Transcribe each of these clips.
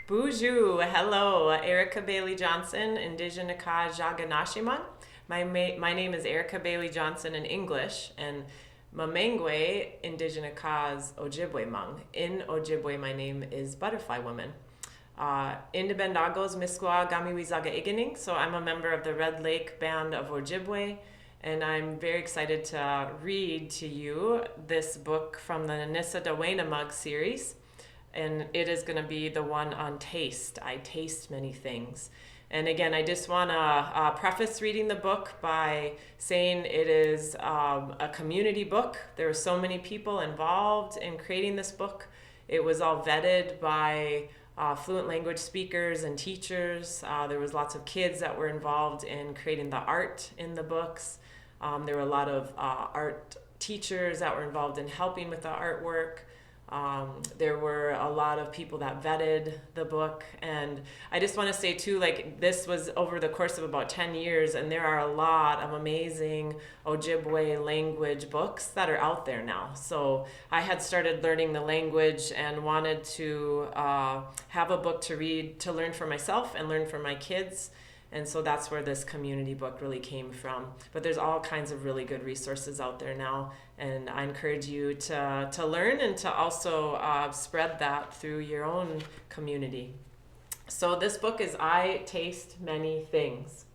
Bonjour, hello, Erica Bailey Johnson, Indigenous Jaganashiman. My name is Erica Bailey Johnson in English, and Mamengwe, Indigenous Ojibwe Mang. In Ojibwe, my name is Butterfly Woman. Indibendagos Miskwa Gamiwizaga Igining, so I'm a member of the Red Lake Band of Ojibwe, and I'm very excited to read to you this book from the Nissa Dawainamug series. And it is going to be the one on taste. I taste many things. And again, I just want to preface reading the book by saying it is a community book. There are so many people involved in creating this book. It was all vetted by fluent language speakers and teachers. There was lots of kids that were involved in creating the art in the books. There were a lot of art teachers that were involved in helping with the artwork. There were a lot of people that vetted the book, and I just want to say too, like, this was over the course of about 10 years, and there are a lot of amazing Ojibwe language books that are out there now. So I had started learning the language and wanted to have a book to read, to learn for myself and learn for my kids. And so that's where this community book really came from. But there's all kinds of really good resources out there now. And I encourage you to learn and to also spread that through your own community. So this book is I Taste Many Things.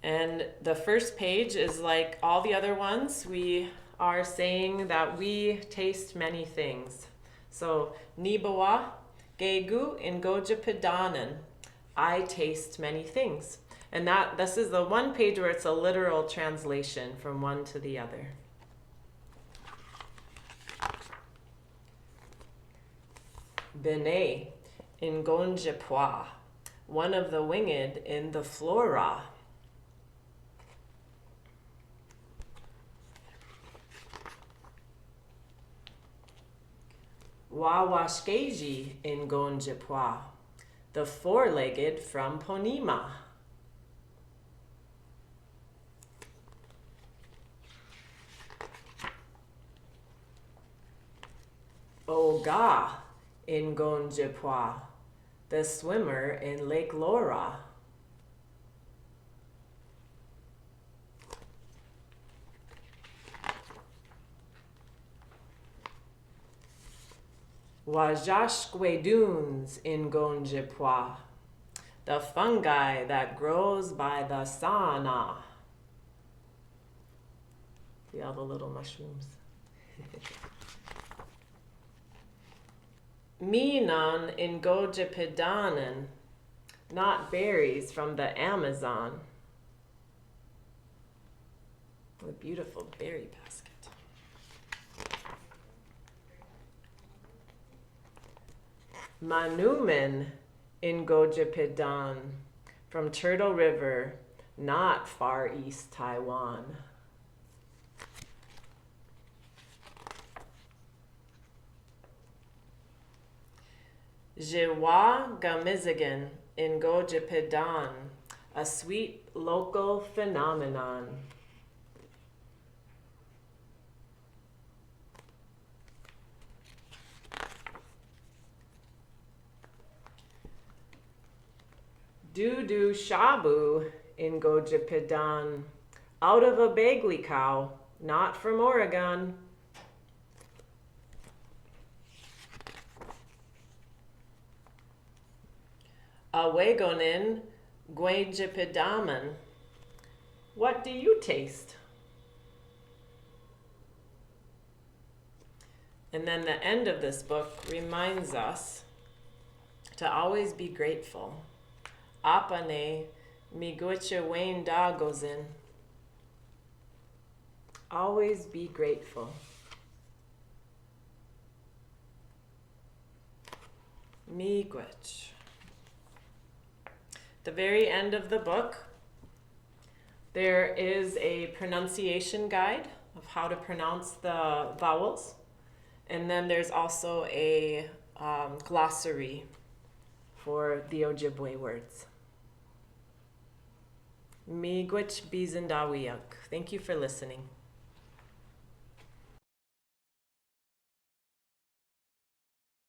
And the first page is like all the other ones. We are saying that we taste many things. So Nibawa, Gegu, Ingojapidanan. I taste many things. And this is the one page where it's a literal translation from one to the other. Bene in Gonjepwa, one of the winged in the flora. Wawashkeji in Gonjepwa, the four-legged from Ponima. Oga in Gonjepwa, the swimmer in Lake Laura. Wajashkwe dunes in Gonjepwa, the fungi that grows by the sauna. See all the little mushrooms. Minan in Gojepidanan, not berries from the Amazon. What a beautiful berry basket. Manumen in Gojepidan, from Turtle River, not far east Taiwan. Jiwa Gamizigan in Gojepidan, a sweet local phenomenon. Dudu Shabu in Gojepidan, out of a Bagley cow, not from Oregon. Awegonin Gwejepidaman, what do you taste? And then the end of this book reminds us to always be grateful. Apane miguiche Wayne Dagozin. Always be grateful. Miigwech. The very end of the book, there is a pronunciation guide of how to pronounce the vowels. And then there's also a glossary for the Ojibwe words. Miigwech Bizendawiyak. Thank you for listening.